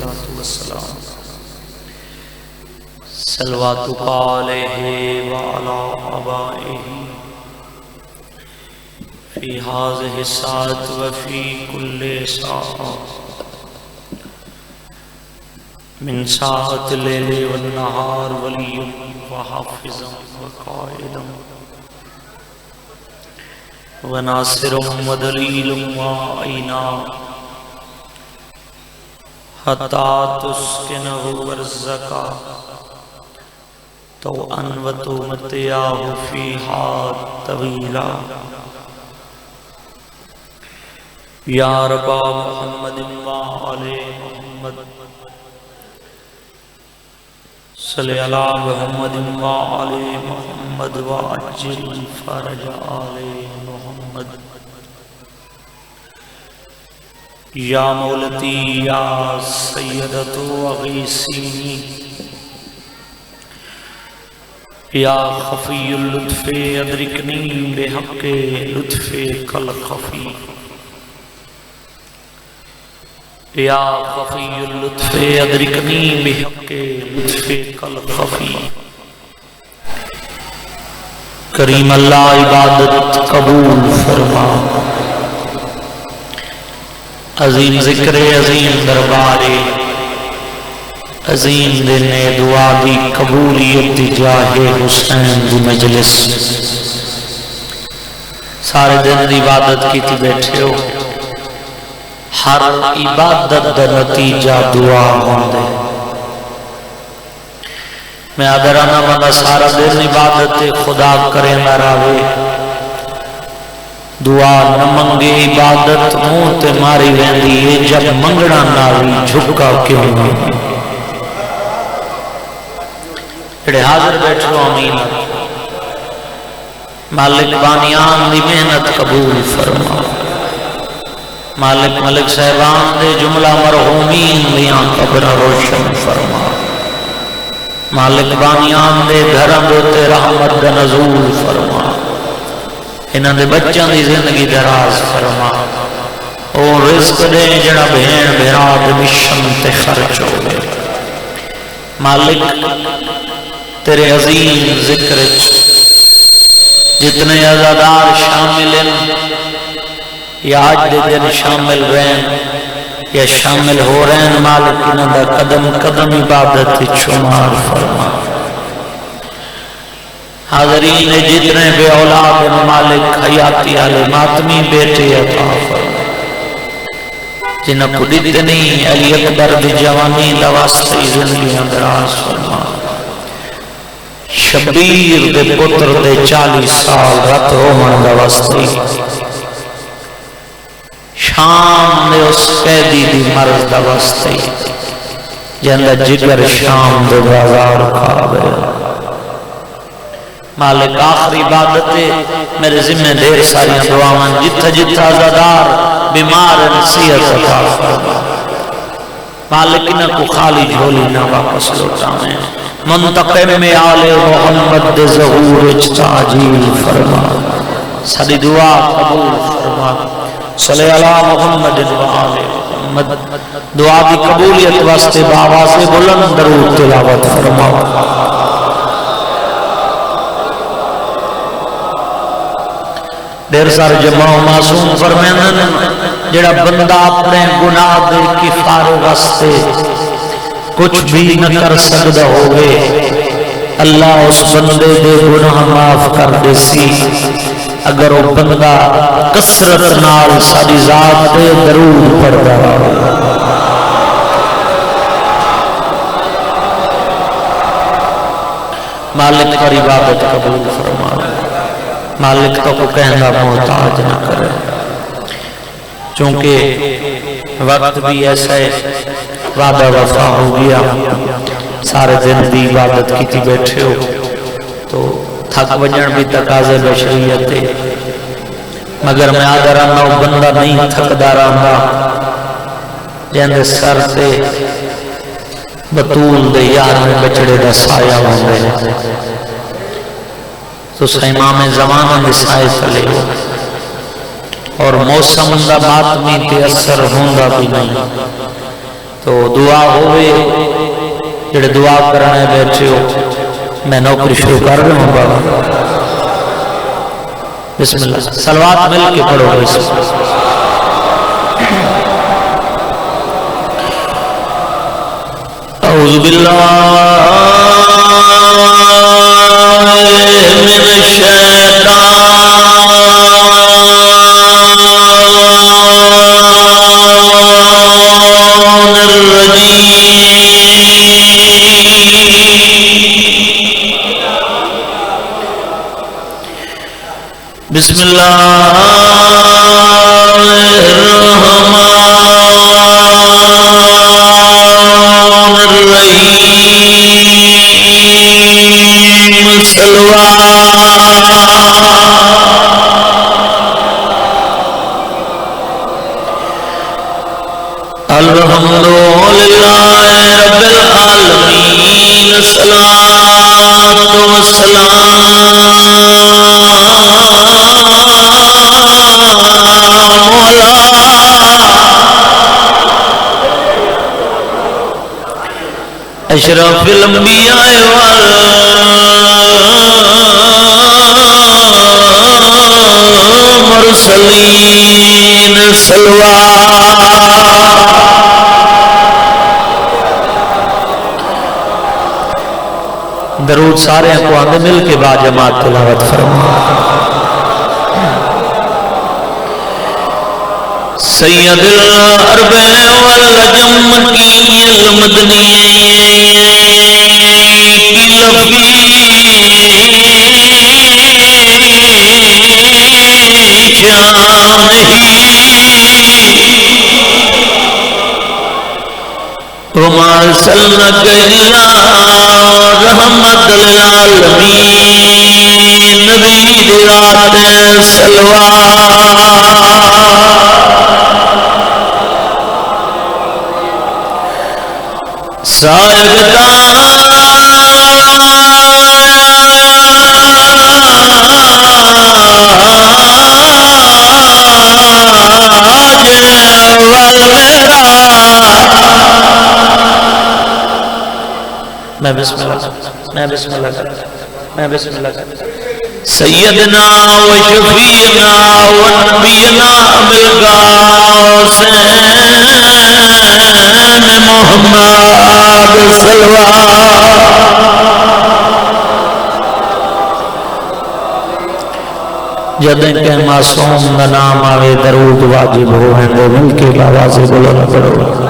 الصلاة والسلام صلواتک علیہ وعلی آبائہ فی ہذہ الساعۃ وفی کل ساعۃ من ساعۃ اللیل والنہار ولی وحافظ وقائد وناصر ودلیل وعینا حتی تسکنہ ورزقا طوعا وتمتعہ فیہا طویلا یا رب محمد وآل محمد صلی اللہ محمد وآل محمد وعجل فرج آل محمد یا مولتی یا سیدت اغیثینی یا خفی اللطف ادرکنی بحق لطف کل خفی یا خفی اللطف ادرکنی بحق لطف کل خفی کریم اللہ عبادت قبول فرما عظیم ذکر عظیم دربار عظیم دن دعا دی قبولیت دی جاہ حسین دی مجلس سارے دن دی عبادت کی تھی بیٹھے ہو ہر عبادت دا نتیجہ دعا ہوندے میں آدھرانا مانا سارا دن عبادت خدا کرے نہ راوے دعا نہ منگے عبادت منہ تے ماری ویندی ہے جب منگنا ناوی جھکا کیوں نہیں جڑے حاضر بیٹھو آمین مالک بانیان دی محنت قبول فرما مالک ملک صاحبان دے جملہ مرحومین دیاں قبر روشن فرما مالک بانیان دے گھرم دوتے رحمت دا نزول فرما انہاں دے بچوں دی زندگی دراز فرما او رزق دے جڑا بہن بھراد مشن تے خرچ ہو گئے مالک تیرے عظیم ذکر جتنے عزادار شامل ہیں یا آج دے دن شامل رہن یا شامل ہو رہے ہیں مالک انہاں دا قدم قدم عبادت شمار فرما حاضرین جتنے بے اولاد مالک حیاتی آلے ماتمی بیٹے عطا فرما جنہ کو دیدنی علی اکبر دی جوانی لواستی زندگی اندراز فرما شبیر دے پتر دے 40 سال رت رومن لواستی شام نے اس قیدی دی مرض لواستی جندہ جگر شام دے بازار کھاوے مالک آخری عبادت میرے ذمہ دیر ساری دعاوان جتھا جتھا زدار بیمار نصیحت عطا فرما مالک نہ کو خالی جھولی نہ واپس لوٹا میں منتقم میں آل محمد دے ظہور اجتاجیل فرما ساری دعا قبول فرما صلی اللہ محمد وآل محمد دعا کی قبولیت واسطے بابا سے بلند درود تلاوت فرما دیر سار جمع معصوم فرمینن جڑا بندہ اپنے گناہ دے کفارے واسطے کچھ بھی نہ کر سکتا ہوئے اللہ اس بندے دے گناہ معاف کر دے سی اگر وہ بندہ کثرت نال ساری ذات دے درود پڑھتا مالک پر عبادت قبول فرما مالک تو کو کہنا محتاج نہ کرے چونکہ وقت بھی ایسا ہے وعدہ وفا ہو گیا سارے دن دی عبادت کی تھی بیٹھے ہو تو تھک وجن بھی تقاضے بشریت ہے مگر میں آدھر آنا بندہ نہیں تھک دار آنا جہاں سر سے بطول دے یار میں بچڑے دا سایہ ہوندے تو امام زمانہ نسائے چلے ہو اور موسم دا ماتمی تے اثر ہوندہ بھی نہیں تو دعا ہوئے جڑے دعا کرنے بیٹھے ہو میں نوکری شروع کر رہا ہوں بابا بسم اللہ صلوات مل کے پڑھو بسم اللہ اعوذ باللہ من الشیطان الرجیم بسم اللہ الرحمن الرحیم الحمدللہ رب العالمین الصلاۃ والسلام اشرف الانبیاء والمرسلین درود سارے کو آگے مل کے با جماعت تلاوت فرما سید العرب والجمکی المدنی وما ارسلناك الا رحمت للعالمین نبی دیرات سلوات صاحب میں بسم اللہ سیدنا و شفیعنا و نبینا بالقاسم محمد صلوات جدیں کہ معصوم کا نام آوے درود واجب ہو ہیں وہ مل کے آواز بولو نہ پڑھو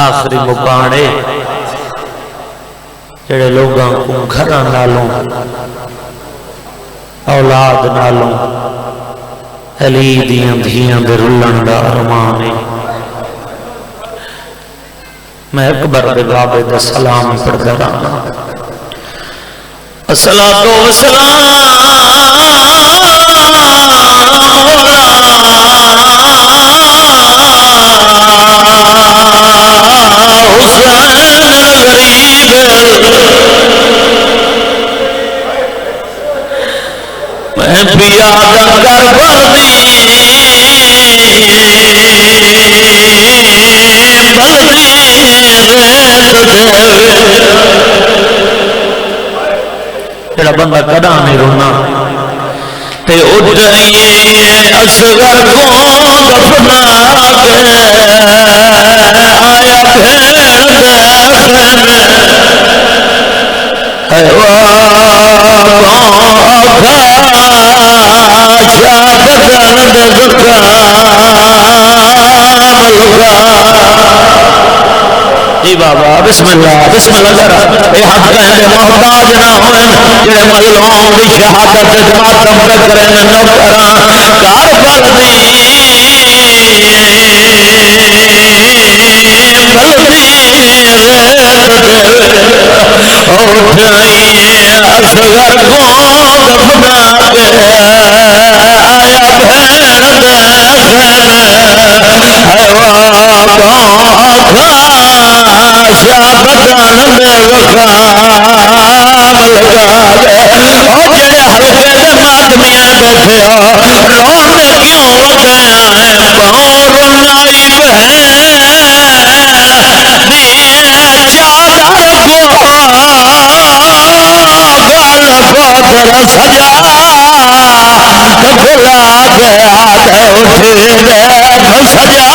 آخری مقانے جڑے لوگاں کو گھراں نالوں اولاد نالوں علی دیاں دھیاں دے رلن دا ارمان ہے میں اکبر دے بابے دا سلام پڑھدا رہا الصلاۃ والسلام میں پیادہ کر بردی جڑا بندہ کدا نہیں رونا تے اٹھائیے اصغر کو دفنا کے آیا جی بابا بسم اللہ ذرا اے حق کہندے محتاج نہ ہوئے جڑے مظلوم دی شہادت تے ماتم پہ کرن نوکراں کاربل دی اصغر کو دفنا کے آیا سجا بلا گیا اٹھے دیکھ سجا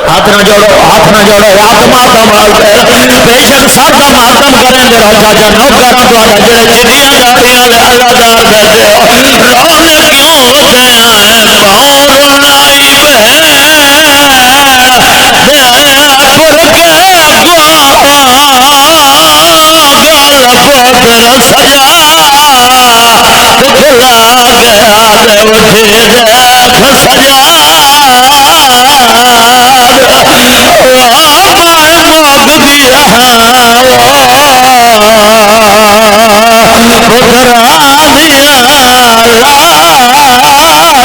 ہاتھ نہ جوڑو ہاتھ نہ جوڑو آتما کا مالک بے شک سب کا ماتم کریں گے راجا جا نوکر تھوڑا جڑے جنیاں گاڑیاں لے اللہ دار بیٹھے ہو رون کیوں دیا باہر لائی سجا بلا گیا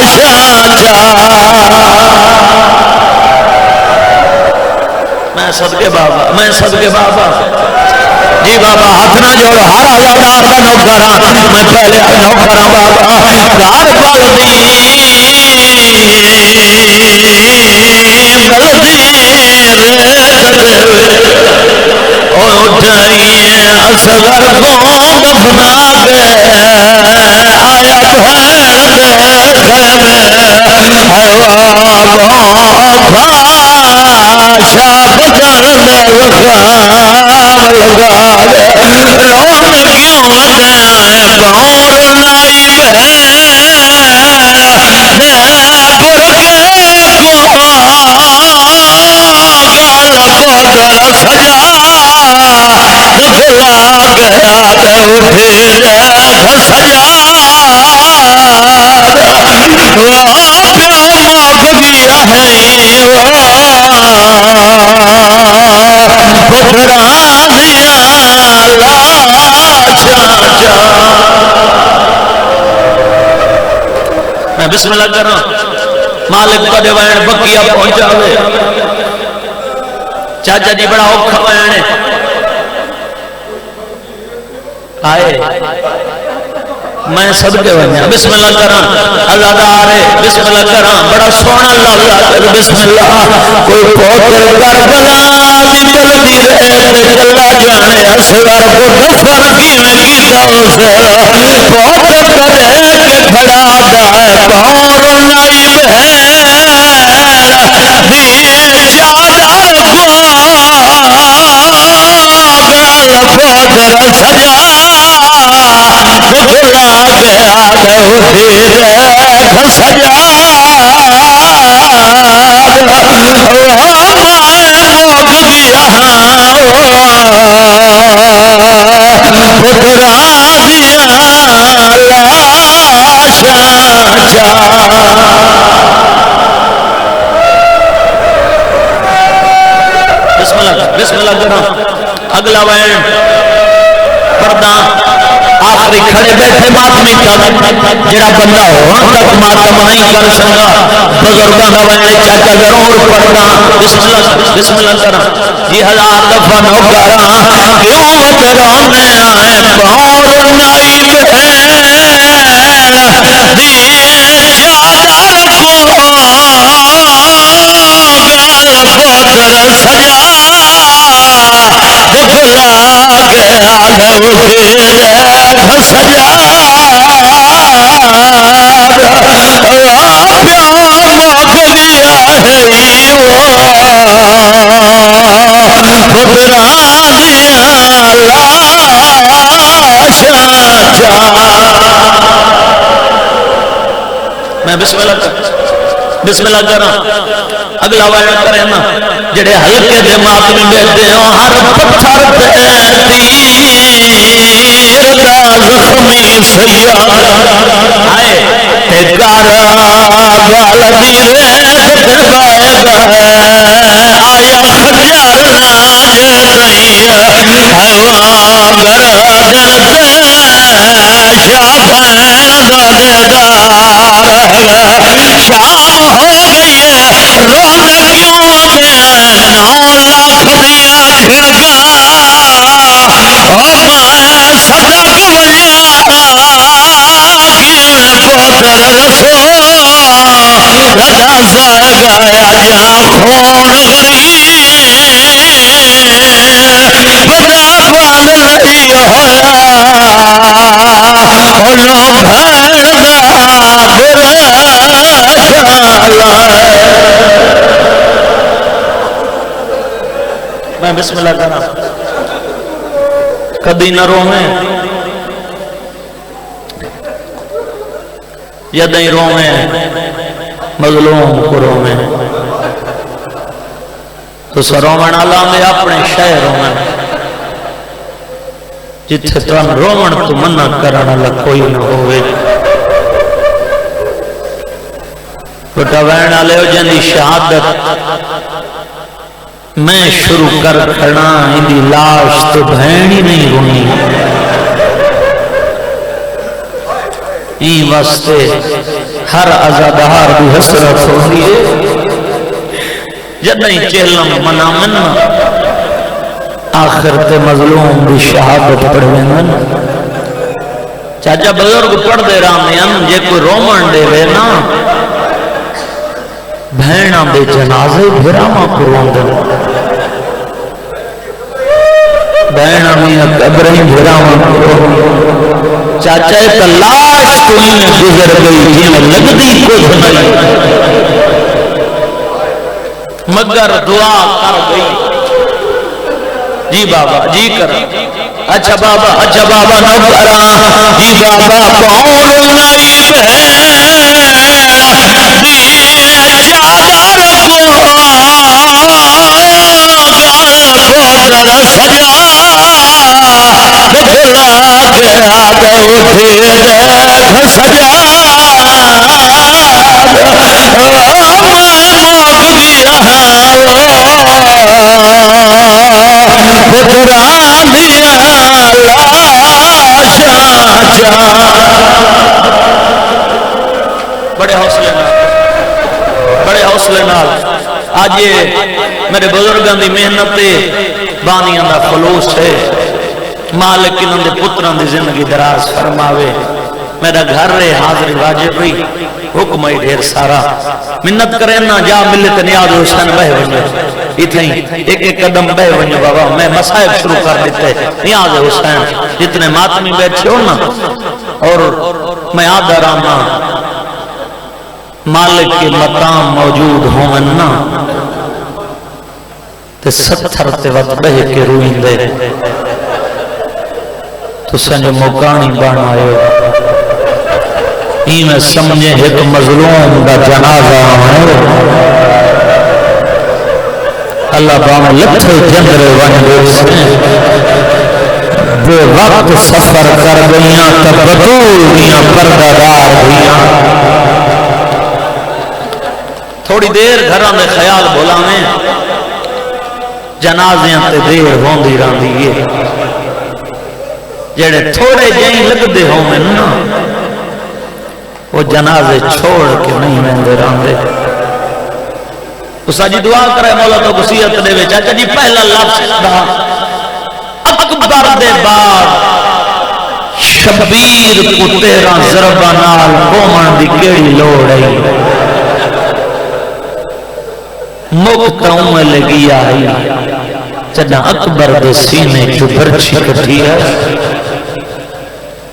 سجا میں صدقے بابا میں صدقے بابا جی بابا ہاتھ نہ جوڑو ہر ہزادار کا نوکر ہاں میں پہلے نوکر ہاں بابا گھر والدی اٹھائیے اصغر کو دفنا کے آیا شاپ کر لگا لگا رون کیوں دیا بور لائی میں بسم اللہ کر رہا ہوں مالک کا دیوان بکیا پہنچا ہوئے چاچا جی بڑا اوکھا وین ہے آئے میں صدقے ونیا بسم اللہ کرا اللہ دارے بسم اللہ کرا بڑا سونا اللہ بسم اللہ کوئی پوتر کربلا دی جلدی رہے چلا جانے اصغر کو دفن کی میں کیتا اسے پوتر کرے کہ کھڑا دائے بہور لائی دیئے چادر پوتر سجا بلا گیا سجا بسم اللہ کرو اگلا وین پردہ آخری کھڑے بیٹھے ماتمی تک جڑا بندہ ہو تک ماتم نہیں کر سکا بزرگاں کا وین چاچا ضرور پڑھنا بسم اللہ کرا جی ہزار دفعہ نوکرا کیوں رونے آئے بہور لائی میں بسم اللہ کر رہا اگلا وائن کرے نا جڑے ہلکے دے ماتمی بیٹھے ہو ہر پتھر پہ تیر دا زخمی سیار آئے تکار والدی ریت بائے گئے آیا خنجر ناج رہی حیوان گردن شاپین دادے شام ہو گئی ہے رونے کیوں دیا 9 لاکھ دیا کھڑکا او مائے گیا یا خون گئی بڑا بال نہیں ہویا انہوں بھین میں بسم اللہ کرنا کبھی نہ رویں یدیں رویں مظلوم کو رویں تو سرومن اللہ میں اپنے شہر رومن جتھے تو ہم رومن تو منع کرنا اللہ کوئی نہ ہوئے بٹا وین آلے ہو جنی شہادت میں شروع کر کھڑا اندی لاش تو بہن ہی نہیں رونی این واسطے ہر عزادہار بھی حسرت ہوئی ہے جب نہیں چہلم منا منا آخر تے مظلوم بھی شہادت پڑھویں من چاچا بزرگ پڑھ دے رامین جے کوئی رومن دے وے نا بہنہ دے جنازے بھراما قرآن دے بہنہ میاں قبریں بھراما قرآن چاچا ایک لاش تو ہی میں گزر گئی جی میں لگ دی کو بھنائی مگر دعا کر گئی جی بابا جی کر اچھا بابا نو کرا جی بابا کون نہیں بڑے حوصلے نال آج یہ میرے بزرگاں دی محنت بانیاں دا خلوص ہے مالک انہوں دے پتران دی زندگی دراز فرماوے میرا گھر رہے حاضر واجب ہوئی حکم ہے ڈھیر سارا منت کریں نا جا ملت نیاز حسین بہ ونجو اتنی ایک قدم بہ ونجو بابا میں مسائب شروع کر دیتے نیاز حسین جتنے ماتمی بیٹھے ہو نا اور میں آدھا راما مالک کے مقام موجود ہوں نا تے ستھر تے وقت بہ کے روئیں دے تو سنجھ مکانی بان آئے ہی میں سمجھے ایک مظلوم دا جنازہ ہے اللہ بام لکھے جندر ونجے سے بے وقت سفر کر گئیاں تب بطول دیاں پردادار دیاں تھوڑی دیر گھران میں خیال بولا میں جنازیاں تے دیر ہوندی راندی یہ جڑے تھوڑے جائیں لگ دے ہوں میں نا وہ جنازے چھوڑ کے نہیں مہندے راندے اس آجی دعا کرے مولا تو قصیت دے وے چاچا جی پہلا لفظ دا اکبر دے بعد شبیر کو تیرا ضربہ نال قومن دی کیڑی لوڑ ہے مکتاؤں میں لگیا ہے چڑھا اکبر دے سینے جو برچی کٹھی ہے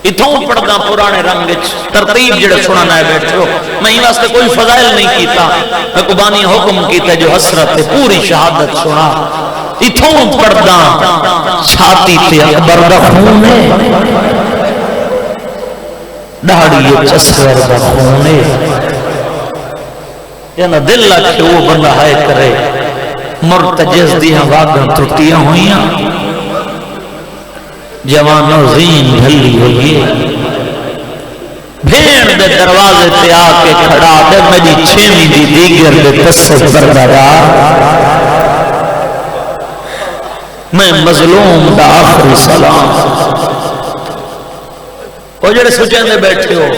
اتھوں پڑھنا پرانے رنگ ترتیب جڑے سنانا ہے بیٹھو میں ہی واسطے کوئی فضائل نہیں کیتا میں قبانی حکم کیتا جو حسرت پوری شہادت سنا اتھوں پڑھنا چھاتی تے اکبر دا خون ہے داڑھی چسکر دا خون ہے یعنی دل لکھے وہ بندہ ہے کرے مرتجز دیاں واگاں ترٹیاں ہوئیاں جوان و زین بھلی ہوئی بھیڑ دے دروازے تے آکے کھڑا دے میری چھیمی دی دیگر دے تصف بردار میں مظلوم دا آخری سلام وہ جڑے سچیں دے بیٹھے ہو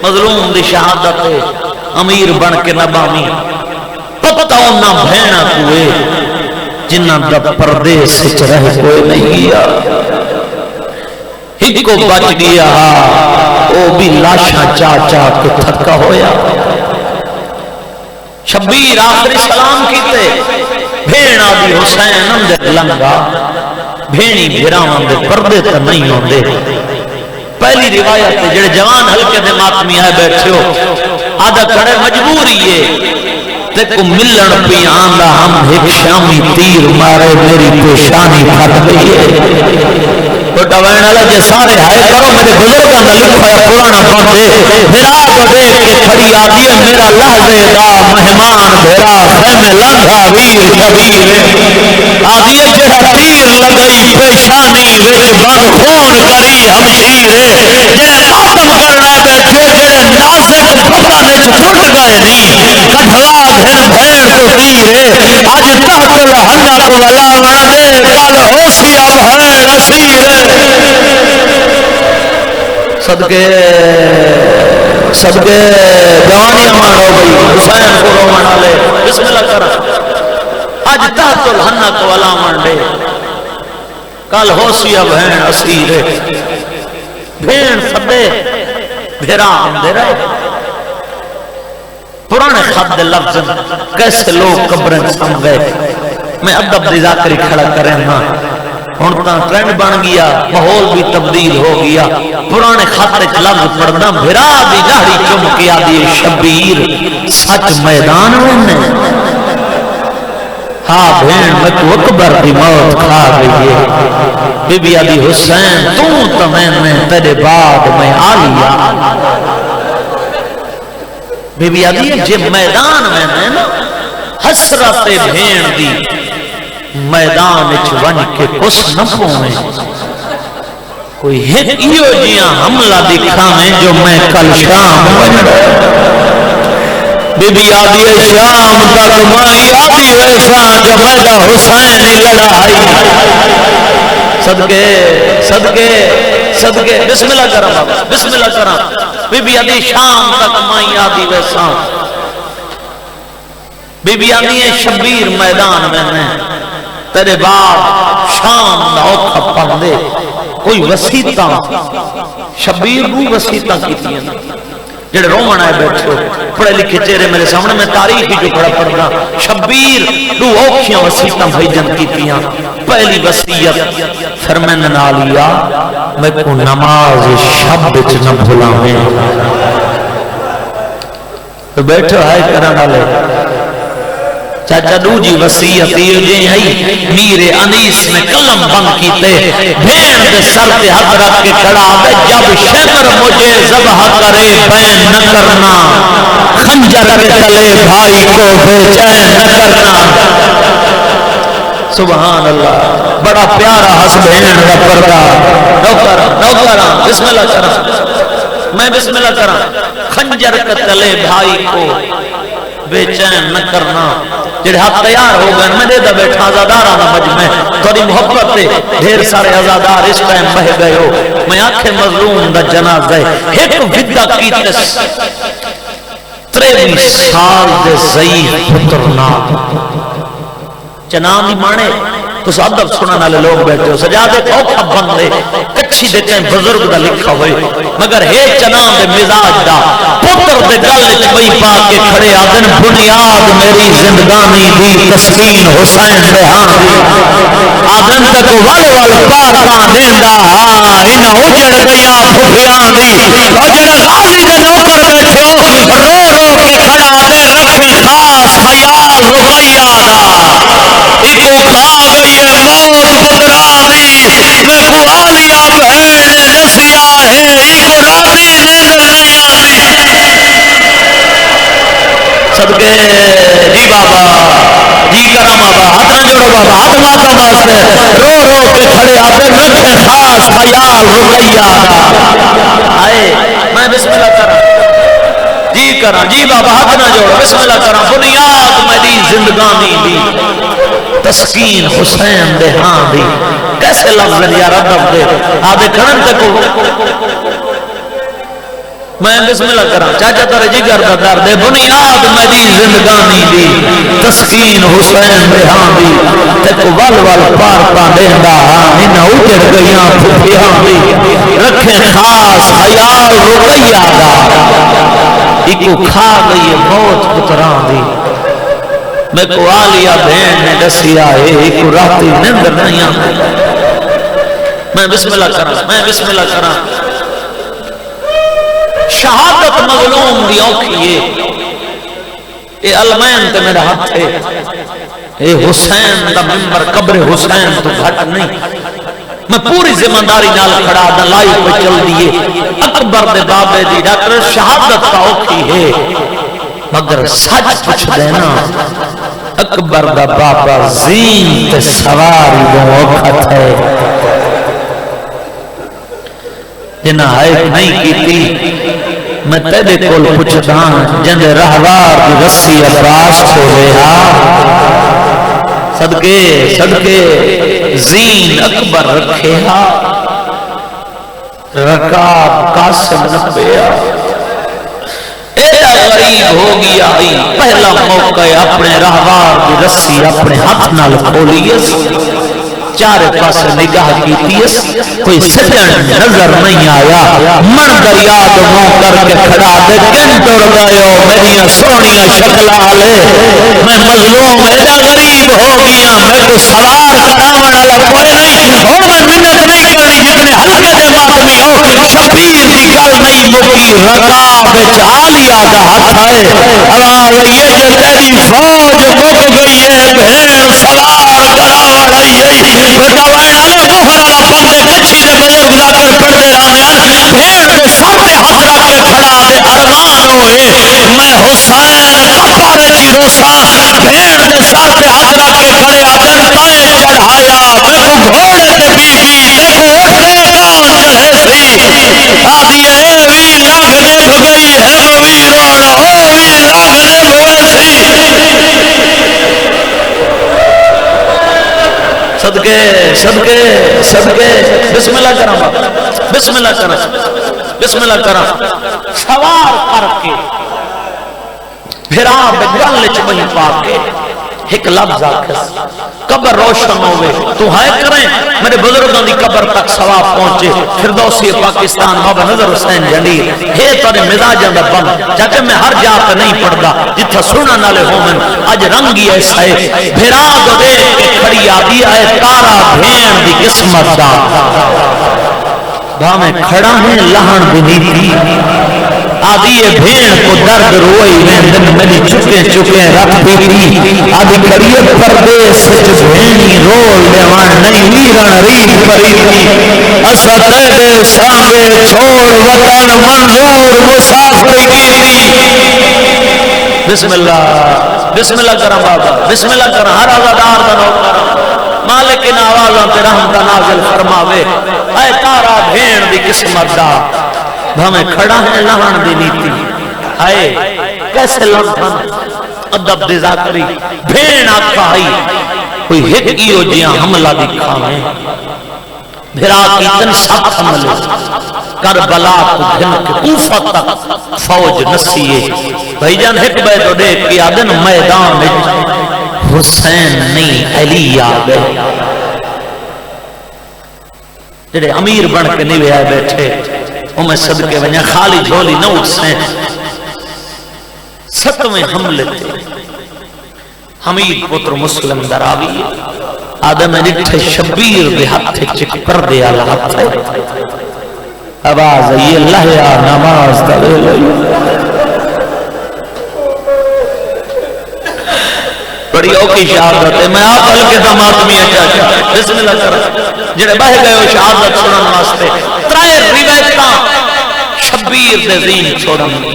مظلوم دی شہادت امیر بن کے نبامی پتاؤں نہ بھینا کوئے جنہ دا پردیس سچ رہ کوئے نہیں گیا ہی کو بچ گیا او بھی لاشاں چاچا کے تھکا ہویا شبیر آخری سلام کیتے بھین آدھی حسین اندر لنگا بھینی بھیراوان دے پردے تا نہیں ہوندے پہلی روایت ہے جڑے جوان ہلکے دے ماتمی آئے بیٹھے ہو آدھا کڑے مجبوری ہے تیکو ملن پی آندہ ہم ایک شامی تیر مارے میری پیشانی پھٹ گئی ہے تو ڈوائن اللہ جے سارے آئے کرو میرے بزرگاں دا لکھا ہے پرانا پڑھے بھیرا کو دیکھ کے کھڑی آدھی ہے میرا لحظے دا مہمان بھیرا خیمے لنگا ویر کبیر آدھی ہے جڑا تیر لگئی پیشانی وچ بن خون کری ہمشیر جے ختم کرنا بیٹھے جڑے نازک بدن وچ ٹوٹ گئے نہیں کٹھلا گھن بھین تو تیر آج تحت الحنق ولا دے کل ہوسی اب ہے نصیر صدقے جوانی امان ہو گئی حسین کو رومان آلے بسم اللہ کرا آج تحت الحنق ولا منڈے کل ہوسی اب ہے نصیر بھین سبے بھیرا اندھرے پرانے خط لفظ کیسے لوگ قبریں سم گئے میں ادب دی ذاکری کھڑا کریں نا ہونتا ٹرینڈ بن گیا ماحول بھی تبدیل ہو گیا پرانے خط لفظ پڑھنا بھرا دی داڑھی چمکیا دی شبیر سچ میدان میں ہاں بھین میں تو اکبر دی موت کھا گئی ہے بی بی آدھی حسین تو میں تیرے بعد میں آلیا بی بی آدھی ہے جے میدان میں نا حسرت بھین دی میدان اچ ون کے کس نہ پویں کوئی ایک ایو جیاں حملہ دکھا میں جو میں کل شام بجڑا بی بی آدھی ہے شام تک مائی آدھی ویسا جو میدہ حسین لڑائی صدقے بسم اللہ کرم بابا بسم اللہ کرم بی بی آدھی شام تک مائی آدھی ویسا بی بی آدھی ہے شبیر میدان میں تیرے بعد شام نوکھا پندے کوئی وسیطہ شبیر بھی وسیطہ کی تھی جڑے رومن آئے بیٹھے پڑھے لکھے چہرے میرے سامنے میں تاریخ ہی جو پڑھا پڑھنا شبیر دو اوکھیاں وسیطہ بھیجن کی تھی پہلی وسیعت فرمین نالیا میں کو نماز شب بچ نہ بھولا میں تو بیٹھو ہے کرنا لے چاچا دو جی وسیعت یہ جی ہے میرے انیس نے قلم بند کیتے بھین دے سر تے ہاتھ رکھ کے کھڑا ہے جب شمر مجھے ذبح کرے بین نہ کرنا خنجر کے تلے بھائی کو بے چین نہ کرنا سبحان اللہ بڑا پیارا ہس بھین دا پردہ نوکرہ بسم اللہ کرا میں بسم اللہ کرا خنجر کے تلے بھائی کو بے چین نہ کرنا جڑے ہاتھ تیار ہو گئے میں دے دا بیٹھا آزادارہ دا مجمع توری محبت دے ڈھیر سارے آزادار اس ٹائم بہ گئے ہو میں آنکھیں مظلوم دا جناز دے ایک ویدہ کیتس 23 سال دے ضعیف پترنا چنان دی مانے تو ادب سنن والے لوگ بیٹھے ہو سجادے اوکھا بندے کچھی دے کہیں بزرگ دا لکھا ہوئے مگر ہے چنان دے مزاج دا پتر دے گل وچ بئی پا کے کھڑے آدن بنیاد میری زندگانی دی تسکین حسین دے ہاں دی آدن تک ول ول پاکاں دیندا ہاں انہاں اجڑ گیاں پھپھیاں دی او جڑا غازی دے نوکر بیٹھے ہو رو رو کے کھڑا دے رکھے خاص خیال رقیہ دا ایکو کھا گئی ہے موت بدرانی میں کو آلیا بہن نسیا ہے ایکو راضی نظر نہیں آتی صدقے جی بابا جی کرم بابا ہاتھ نہ جوڑو بابا ہاتھ ماتم واسطے رو رو کے کھڑے آتے رکھے خاص خیال رقیہ دا آئے میں بسم اللہ کرا جی کرا جی بابا ہاتھ نہ جوڑو بسم اللہ کرا بنیاد میری زندگانی دی تسکین حسین دے ہاں دی کیسے لفظ یا ردب دے آدھے کھڑن تکو میں بسم اللہ کرا چاچا تارے جگر دا در دے بنیاد میری زندگانی دی تسکین حسین دے ہاں دی تکو ول ول پار پا دیندہ ہاں انہا اجڑ گیاں پھپیاں دی رکھیں خاص خیال رقیہ دا ایکو کھا گئی موت پتران دی میں کو آلیا بہن نے دسیا ہے ایک راتی نندر نہیں آتا میں بسم اللہ کرا شہادت مظلوم دی اوکھیے اے علمین تے میرا ہاتھ ہے اے حسین دا ممبر قبر حسین تو گھٹ نہیں میں پوری ذمہ داری نال کھڑا دا لائی پہ چل دیے اکبر دے بابے دی ڈاکٹر شہادت کا اوکھی ہے مگر سچ پوچھ دینا اکبر دا بابا زین تے سواری دو اوکھت ہے جنہ حائق نہیں کی تھی میں تیرے کول پوچھتا جن رہوار کی رسی عباس کو رہا صدقے زین اکبر رکھے ہا رکاب قاسم نبیا ایڈا غریب ہو گیا پہلا موقع اپنے رہوار کی رسی اپنے ہاتھ نال کھولیس چارے پاس نگاہ کیتیس کوئی سجن نظر نہیں آیا مندر یاد مو کر کے کھڑا دے کن ٹوڑ گئے ہو میری سونیاں شکل آلے میں مظلوم ایڈا غریب ہو گیا میں کو سوار کراوڑ والا کوئی نہیں ہو میں منت نہیں کرنی جتنے ہلکے دے ماتمی ہو شبیر دی گل نہیں مکی رکاب آلیا دا ہاتھ ہے حوال یہ جو تیری فوج مک گئی ہے بہن سوار کراوڑ آئی بتاوائے آلے دوہرا بندے کچھی دے بزرگ ذاکر پڑھتے رہنے بھیڑ دے سر پہ ہاتھ رکھ کے کھڑا دے ارمان ہوئے میں حسین کپر چی روسا بھیڑ دے سر پہ ہاتھ رکھ کے کھڑے آدن پائے چڑھایا میں کو گھوڑے دے بی بی دیکھو اٹھے کان چڑھے سی آدھی اے وی لاغ دیکھ گئی ہے وی روڑ او وی لاغ دیکھ ہوئے سی صدقے بسم اللہ کرا سوار کر کے بھرا بگل چمئی پا کے ایک لفظ آکس قبر روشن ہوئے تو ہائے کریں میرے بزرگوں دی قبر تک ثواب پہنچے فردوسی پاکستان بابا نظر حسین جلیل ہے تارے مزاجاں دا بم چاچے میں ہر جا پہ نہیں پڑھدا جتھا سنن والے ہومن اج رنگی ایسا ہے بھرا دو دیکھ کے کھڑی آدی ہے تارا بھین دی قسمت دا بھا میں کھڑا ہے لہن بھی نہیں تھی آدھی بھین کو درد روئی ویندن میری چکے رکھ بیٹی آدھی کریت پردیس سچ بھینی رول دیوان نہیں ویران ریت پریتی اسا قیدے سانگے چھوڑ وطن منظور مسافر کیتی بسم اللہ کرم بابا بسم اللہ کرم ہر آزادار دا نو کرم مالک ان آوازوں پہ رحمت نازل فرماوے اے تارا بھین دی قسمت دا ہمیں کھڑا ہے لہن دی نیتی آئے کیسے لڑھن ادب دی ذاکری بھین آکھا آئی کوئی ہکیو جیاں حملہ دکھا میں بھرا کی تن ساتھ حملے کربلا تو دھن کے کوفہ تک فوج نسیے بھائی جان ہک بے تو دیکھ کی آدن میدان میں حسین نہیں علی آگئے جڑے امیر بن کے نہیں آئے بیٹھے میں صدقے ونیا خالی جھولی نہ اٹھ سین ستویں حملے تھے حمید پتر مسلم دراوی آدم نٹھے شبیر دے ہاتھ چک پر دے آلہ ہاتھ ہے آواز ہے یہ اللہ یا نماز دلے لئی بڑی اوکی شہادت ہے میں آپ ہلکے دا ماتمی اچھا بسم اللہ کرا جنہیں بہ گئے ہو شہادت سنن واسطے ترائے روایتاں شبیر دے زین چھوڑن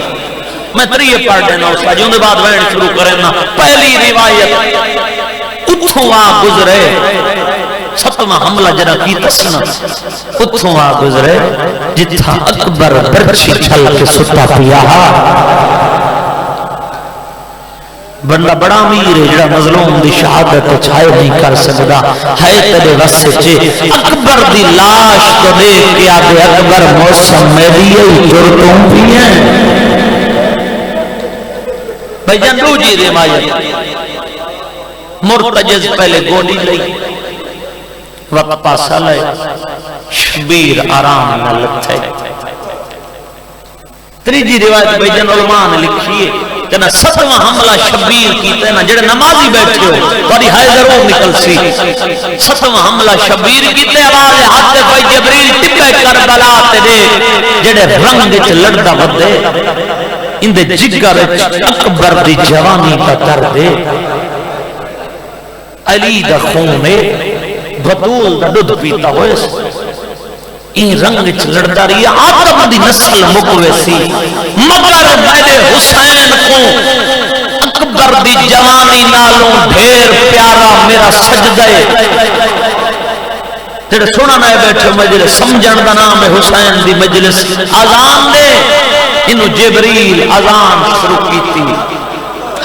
میں تریے پڑھ دینا اس کا جون دے بعد وین شروع کرنا پہلی روایت اتھوں آ گزرے ستمہ حملہ جنہ کی تسنا اتھوں آ گزرے جتھا اکبر برچی چھل کے ستا پیا بندہ بڑا امیر ہے جڑا مظلوم دی شہادت چھائے نہیں کر سکدا ہے تیرے واسطے چے اکبر دی لاش کو دیکھ کے آگے اکبر موسم میں دیئے جرتوں بھی ہیں بھائی جان دو جی روایت مرتجز پہلے گولی لئی وقت پاسا لئے شبیر آرام نہ لگتا ہے تریجی روایت بھائی جان علماء نے لکھیے کہنا 7واں حملہ شبیر کیتا ہے نا جڑے نمازی بیٹھے ہو تاری ہائے ضرور نکل سی 7واں حملہ شبیر کیتے آواز ہاتھ پائی جبریل ٹپے کربلا تے دے جڑے رنگ وچ لڑدا ودے ان دے جگر اکبر دی جوانی کا درد علی دا خون بطول دا دودھ پیتا ہوئے این رنگ وچ لڑدا رہی آدم دی نسل مکوے سی مگر میرے حسین کو اکبر دی جوانی نالوں ڈھیر پیارا میرا سجدہ جڑے سونا نہ بیٹھے مجلس سمجھن دا نام ہے حسین دی مجلس اذان دے انہوں جبریل اذان شروع کی تھی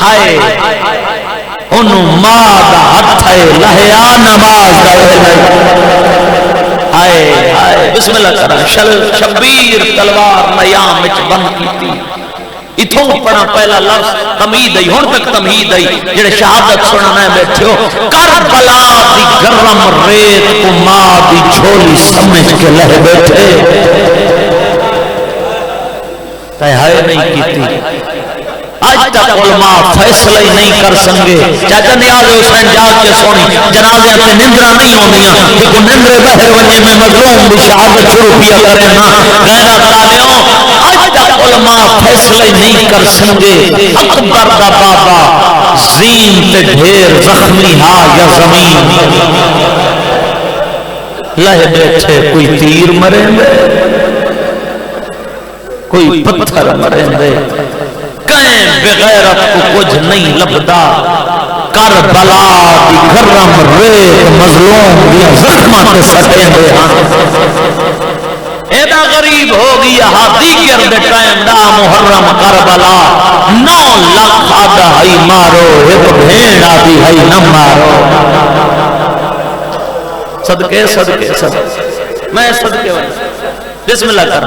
ہائے انہوں ماں دا ہاتھ ہے لہیا نماز دا ہائے ہائے بسم اللہ کرا شبیر تلوار نیام وچ بند کی تھی اتھوں پڑھا پہلا لفظ تمہید آئی ہون تک تمہید آئی جڑے شہادت سننا میں بیٹھے ہو کربلا دی گرم ریت کو ماں دی جھولی سمجھ کے لہ بیٹھے تہائے نہیں کی تھی آج تک علماء فیصلہ ہی نہیں کر سنگے چاچا نیاز حسین جاگ کے سونی جنازے اپنے نندرہ نہیں ہونیا کہ کو نندرے بہر ونجے میں مظلوم بھی شہادت شروع کیا کرے نا غیرہ ترالیوں آج تک علماء فیصلہ ہی نہیں کر سنگے اکبر دا بابا زین تے ڈھیر زخمی ہا یا زمین لہ بیٹھے کوئی تیر مریں دے کوئی پتھر مریں دے کہیں بغیرت کو کچھ نہیں لبدا کربلا دی گرم ریت مظلوم دیا زخمات سٹیں دے ایدہ غریب ہو گیا دیگر دے ٹائم دا محرم کربلا 9 لاکھ آدھا ہی مارو ایک بھین آدھی ہی نہ مارو صدقے صدقے صدقے میں صدقے والا بسم اللہ کر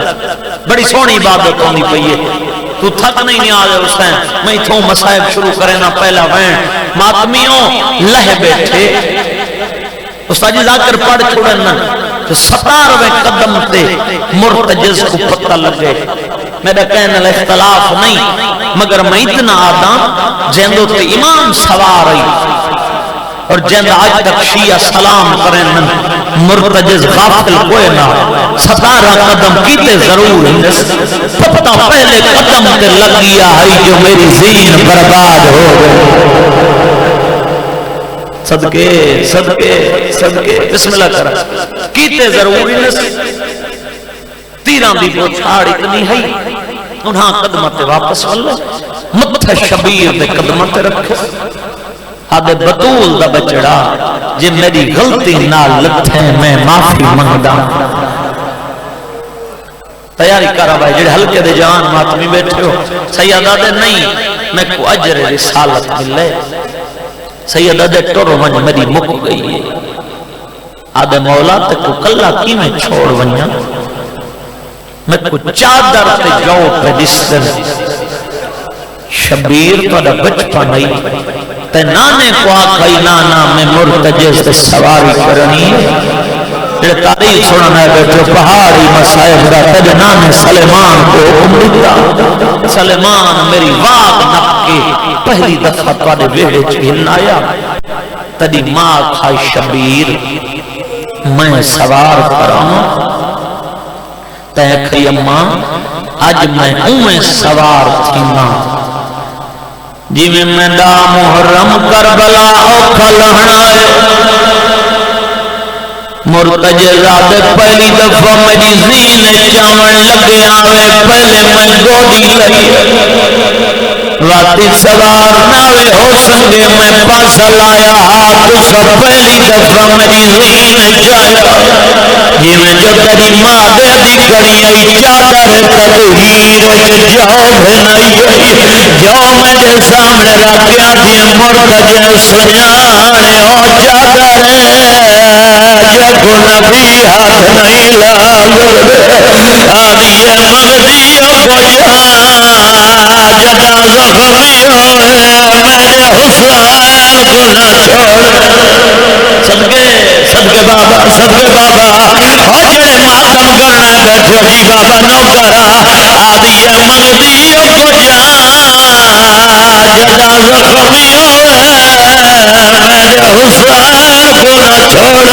بڑی سونی بات ہونی پئی ہے تو تھک نہیں نیاز حسین میں تھوں مسائب شروع کرے نا پہلا وین ماتمیوں لہ بیٹھے استاد جی ذاکر پڑھ چھوڑن نا کہ 17ویں قدم تے مرتجز کو پتہ لگے میرا کہنا اختلاف نہیں مگر میں اتنا آدم جہندو تے امام سوار رہی اور جہاں آج تک شیعہ سلام کریں مرتجز غافل کوئی نہ 17 قدم کیتے ضرور پتہ پہلے قدم تے لگیا ہے جو میری زین برباد ہو گئے صدقے صدقے صدقے بسم اللہ کرا کیتے ضرور تیران دی بوچھاڑ اتنی ہے انہاں قدمت واپس واللہ متھا شبیر دے قدمت رکھے آدھے بطول دا بچڑا جے میری غلطی نہ لتھے میں معافی منگدا تیاری کرا بھائی جڑے ہلکے دے جان ماتمی بیٹھے ہو سیدہ دے نہیں میں کو اجر رسالت ملے سیدہ دے ٹورو من میری مک گئی ہے آدھے مولا تے کو کلہ کی میں چھوڑ ونیا میں کو چادر تے جو پہ دستر شبیر تو دا بچپا نہیں تے نانے کو آکھائی نانا میں مرتجز تے سواری کرنی جڑے تاریخ سننا ہے بیٹھو پہاڑی مسائب دا تجھے نانے سلیمان کو حکم دیتا سلیمان میری واق نقی پہلی دفعہ توڑے بیڑے چہن آیا تجھے ماں کھائی شبیر میں سوار کراؤں تے کھئی اماں آج میں ہوں سوار تھی ماں جی میں دا محرم کربلا اوکھا لہنا ہے مرتجزہ دے پہلی دفعہ میری زین چاون لگے آوے پہلے میں گوڑی لئی راتی سوار ناوے ہو سنگے میں پاس لایا ہاتھ سا پہلی دفعہ میری زین چایا جی میں جو تری ماں دے دی کری آئی چادر تدہیر جاؤ بھنائی جو میرے سامنے رکھیا دی مرتجز سجانے ہو چادر جو نبی ہاتھ نہیں لاغ آدھی مغدی کو جا جنا زخمی ہوئے میرے حسین کو نہ چھوڑ صدقے صدقے بابا ہو جڑے ماتم کرنا بیٹھے ہی بابا نو کرا آدھی مغدی کو جا چھوڑ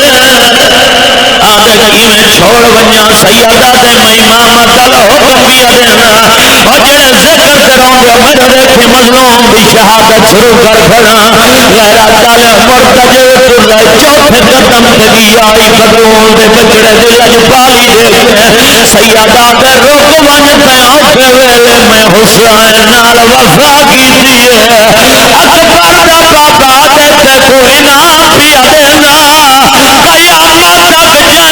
آدھے کی میں چھوڑ بنیا سیدہ دے میں امامت دا حکم کیا دینا اور جڑے ذکر کراؤں دے میں دیکھے مظلوم دی شہادت شروع کر کھڑا غیرہ تالے مرتجے تردائے چوتھے قدم تگی آئی قدرون دے بچڑے دل اجبائی دیکھے سیدہ دے رک ون پہ اوکے ویلے میں حسین نال وفا کی دیئے اکبر بابا دیتے کو انعام پیا دینا قیامت تک جن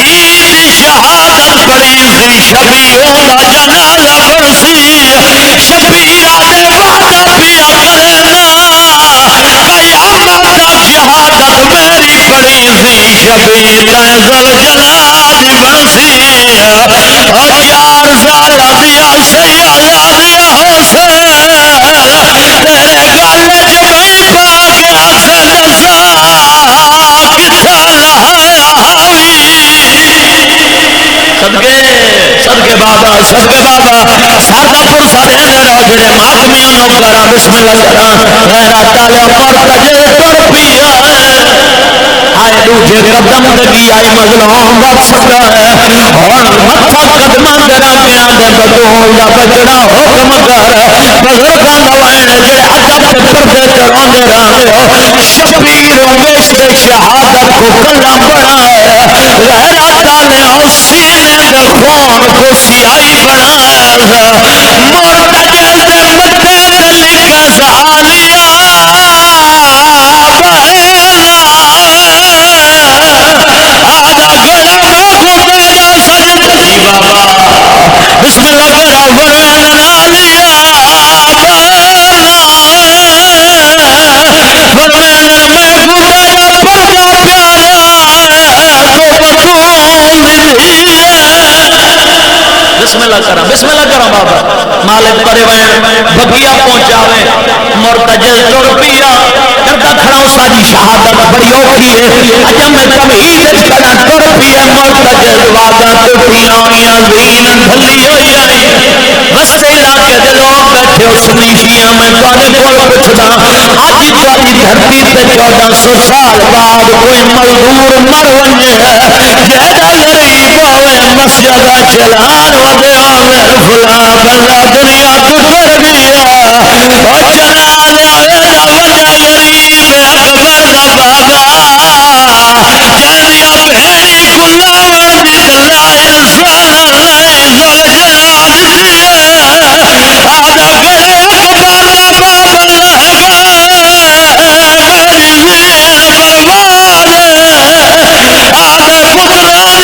شہید شہادت پڑی سی شبیروں کا جنازہ پڑسی شبیر آدھے وعدہ پیا کرنا قیامت تک شہادت میری پڑی سی شبیر زل جلال بڑسی اور 4 سال دیا سیدہ دیا حسین تیرے گالے جو میں پا کے حسن نسا کتھا لہایا ہوئی صدقے بابا سردہ پرسا دینے رو جڑے محکمیاں نو کرا بسم اللہ کرا غیرہ تالے مرتجے تر پیا آئے دوجھے قدم دگی آئی مظلوم وقت اور متھا قدمان دے رکھیاں دے بدون دا بچڑا حکم کر بزرگاں دوائنے جڑے ادب تے پردے چڑھان دے رہے شبیروں ویشتے شہادت کو کلم بنائے غیرہ تالے اور سینے دے خون کو سیائی بنائے مرتجے دے مٹے تے لکھا سہالیا بسم اللہ کرا فرمین نالیا فرمین میں خدا دا پردہ پیارا تو بطول بسم اللہ کرا بابا مالک پروین بھگیا پہنچاوے مرتجز تر پیا کرتا کھڑا ساجی شہادت بڑی اوکھی ہے اجم میں تمہید کھڑا تر پیا مرتجز وعدہ ٹوٹیاں آئیاں زین دھلی ہوئی آئی وستے علاقے دے لوگ بیٹھے ہو سنیشیاں میں توانے کول پچھتا آجی توالی دھرتی تے 1400 سال بعد کوئی مزدور مر ونجے جیدہ لڑی پاوے مسجد چلان ودے آمیر فلا بندہ دنیا کو کر گیا اور جنازہ ویلا وجہ غریب اکبر دا بابا جلدی اپنی کلاوڑ دیت لا انسان اللہ ذل جلال دیئے آدھا کرے اکبر دا بابا لہگا غریبی برباد آدھے فقرانی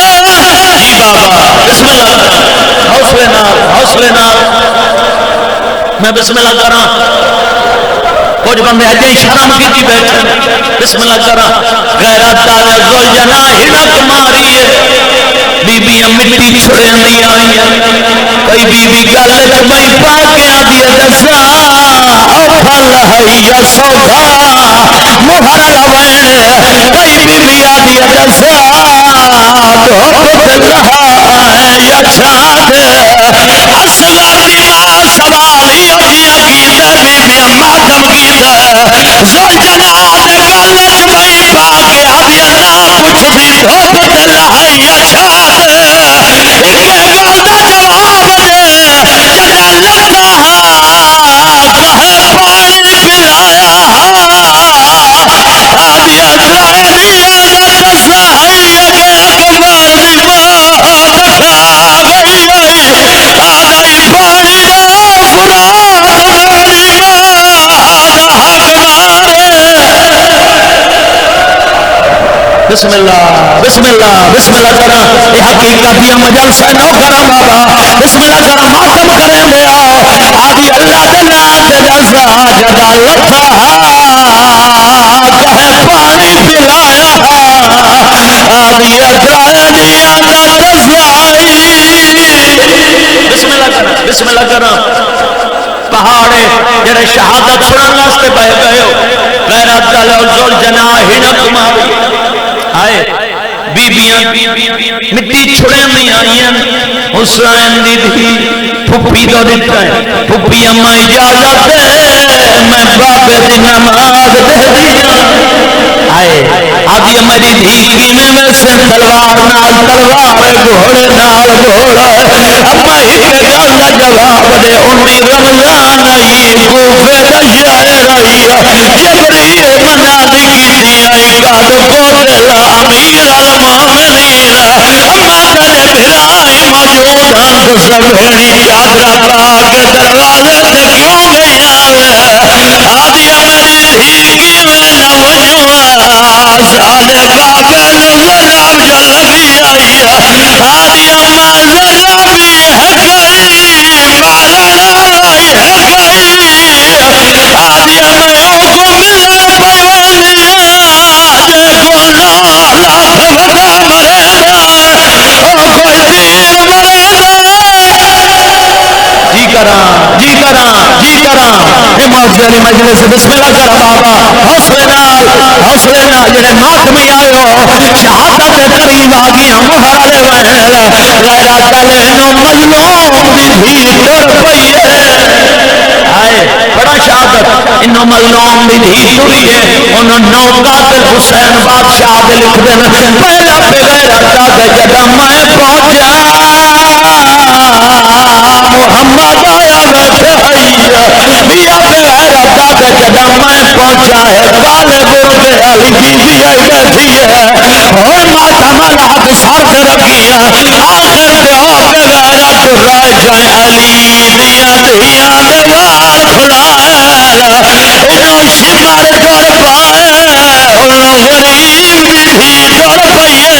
اللہ شکر جی بابا بسم اللہ حوصلے نال میں بسم اللہ کرا کچھ بندے اجے شرم کی بیٹھے بسم اللہ کرا غیرت تالے ذل جناح ہنک ماری بیبیاں مٹی چھڑے نہیں آئی کئی بیبی گل چمئی پا کے آدھی دسا او پھل ہے یا سودا مہر لوین کئی بیبی آدھی دسا تو پتر رہا ہے یا چھاٹ اصغر دی ماں سوالی اٹھیا کی تے بیبیاں ماتم کی تے ذل جناح دے گل چمئی پا کے آدھی اللہ پوچھ دی تو پتر رہا یا چھاٹ ایک گل دا جواب دے جڑے لگا کہے پانی پلایا آدھی ادرائے دیا دسا ہے اگے اکبر دی ماں دکھا گئی ہوئی آدھائی پانی فرات میری ماں آدھا حق مارے بسم اللہ کرا یہ حقیقت یا مجلسہ نو کرا بابا بسم اللہ کرا ماتم کریں دے آؤ آدھی اللہ دے نام دے دسا جدا لکھا کہے پانی پلایا آدھی ادرائنی اندر رسوائی بسم اللہ کرا پہاڑے جڑے شہادت سنان واسطے بہ گئے ہو غیرت تالے ذل جناح ہنک ماری آئے بیبیاں مٹی چھڑے نہیں آئیں حسین دی دھی پھپی دو دیتا ہے پھپی اماں اجازت دے میں بابے دی نماز دے دیا آدھی میری دھی کیویں ویسے تلوار نال تلوار گھوڑے نال گھوڑا اما ایک گل دا جواب دے اونی رمضان آئی کوفے دا شہر آئی جبریل منع نہیں کیتی آئی گل بولے لا امیر المومنین اما تیرے بھرائی موجود ہاں تو سب بھیڑی چادر پا کے دروازے تے کیوں گئی آوے آدھی میری دھی کیویں نہ وجوں ساڈے بابے نو ذرا جو لگی آئی آدھی اما ذرا بھی ہے گئی بالا لائی ہے گئی آدھی اما کو ملے پیوانیا دیکھو 9 لاکھ بندہ مرے گا او کوئی پیر مرے گا جی کراں جی کراں جی کراں اے موجے علی مجلس بسم اللہ کرا بابا حوصلے نال جڑے ماتمی آئے ہو شہادت دے قریب آ گیا مہر والے وین غیرت والے نو مظلوم دی دھی ٹر پئی ہے آئے بڑا شہادت انو مظلوم دی دھی ٹری ہے انہوں نوکات حسین بادشاہ دے لکھ دین پہلا پہ غیرت دے جدہ میں پہنچا محمد آیا بیٹھے بیا بغیر داد جدہ میں پہنچا ہے غالب ارد علی بی بی آئی بیٹھی ہے ہوئے ماتا ملحق سر دے رکھیا آخر دے ہو کے غیرت رہ جائیں علی دیا دیا دیوار کھلائے انہوں شمر کر پائے انہوں غریب دی دھی ٹر پئیے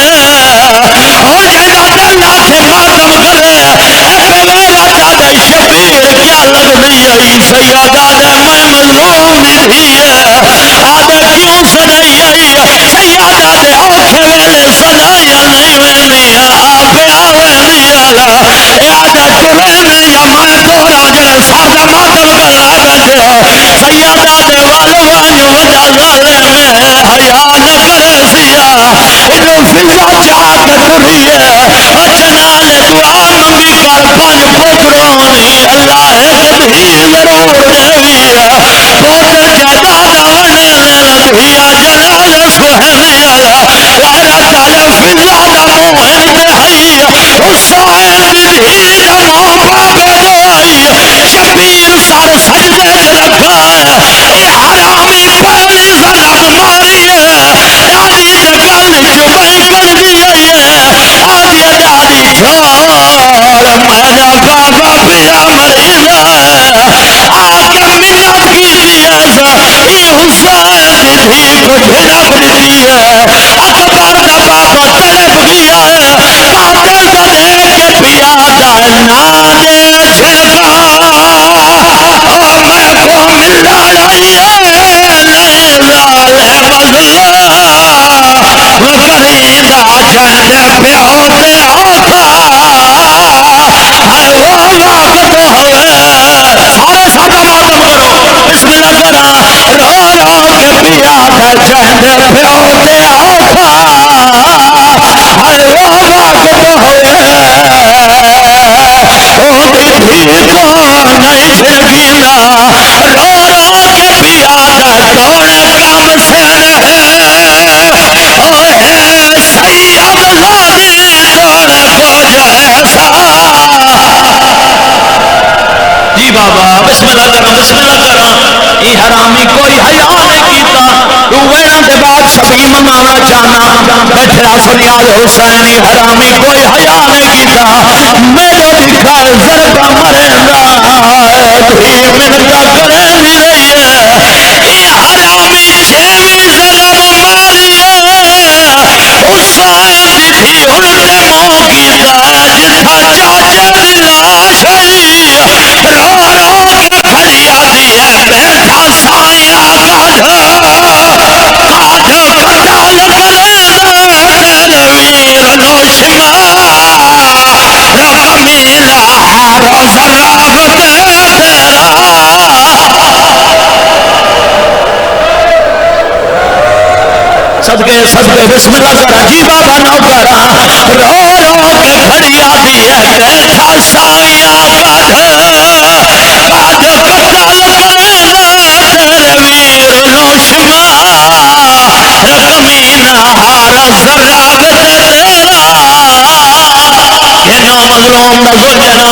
ہو جگہ دلہ سے ماتم کرے میرا داد شبیر کیا لگ نہیں آئی سیادہ دے میں مظلوم دی دھی آدھے کیوں سنائی آئی سیادہ دے اوکھے ویلے سنایا نہیں وینی آپ آوے نہیں آلا آدھے ترے نہیں یا میں دوہرا جڑے سادہ ماتم کر لائے بیٹھے ہو سیادہ دے والوانی وجہ ظالے میں حیاء نہ کرے سیا انہوں فضا چاہ کے ٹری ہے چنانے دعا منگی کر 5 پوترونی اللہ ایک دھی ضرور ویر پوتر جاتا دانے دھیا جلال سہیلی آلا غیرت آلے فضا دا موہن دے ہائی حسین دی دھی امام بابے روئی شبیر سر سجدے رکھائے اے حرامی پہلی ظلم ماری ہے آدھی دے گل چبئی کنڈی آئی ہے آدھی دادی چھوڑ میرا بابا بیا مریضہ آگے میاں کی دیا سا یہ حسین دی دھی کو جھڑک دیتی ہے اکبر دا بابا تڑپ گیا ہے قاتل دا لے کے پیا دا نانے چھڑکا او میں کو ملا رہی ہے نہیں لالے مظلوم وکریندہ چند پیو تے اوکھا ہے وہ وقت ہوئے سارے ساتھ ماتم کرو بسم اللہ کرا رو رو کے پیا دا چند پیو تے اوکھا ہے وہ وقت ہوئے اوندی دھی کو نہیں چھڑکینا رو رو کے پیا دا توڑے کم سے سید زادی توڑے کو جیسا جی بابا بسم اللہ کرا یہ حرامی کوئی حیا نہیں کیتا تو ویڑا دے بعد شبی منانا چاہنا بیٹھا فریاد حسین یہ حرامی کوئی حیا نہیں کیتا میرے دکھا ضربہ مریندا دھی منتا کرے نہیں رہی ہے یہ حرامی چھویں ظلم ماری ہے حسین دی دھی الٹے منہ کیتا جتھا چاچے دی لاش آئی رو رو کے کھڑی آدھی ہے بیٹھا سائیاں کاٹھ کٹال مریندا تیرے ویر نو شما رب میلا ہارو زراب تیرا صدقے بسم اللہ کرا جی بابا نو کرا رو رو کے کھڑی آدھی ہے بیٹھا سائیاں کاٹھ کٹال مریندا تیرے ویر نو شما رب مظلوم دا زوجنا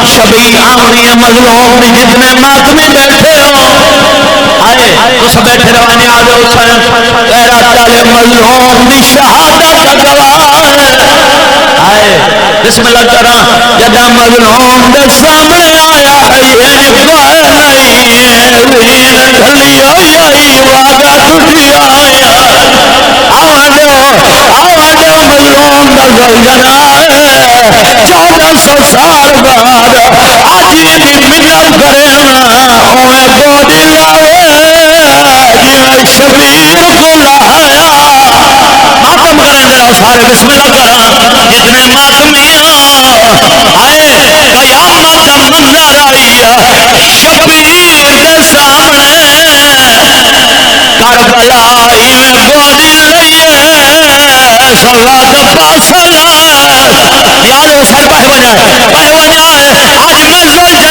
شبی آمنی مظلوم دی جتنے ماتمی بیٹھے ہو آئے اس بیٹھے رہو نیاز حسین غیرت والے مظلوم دی شہادت کا گواہ آئے بسم اللہ کرا جدا مظلوم دے سامنے آیا ہے یہ گواہ نہیں ڈھلی ہوئی آئی وعدہ ٹوٹی آیا آوانو مظلوم دا زوجنا 1400 سال بعد آجی ملن کرے ہوئے بوڈی لاوے جی شبیر کو لایا ماتم کریں جڑا سارے بسم اللہ کرا جتنے ماتمیاں آئے قیامت منر آئی شبیر دے سامنے کربلا میں بوڈی لئیے سوا جبا سلا نیاز حسین بہ وجائے آج میں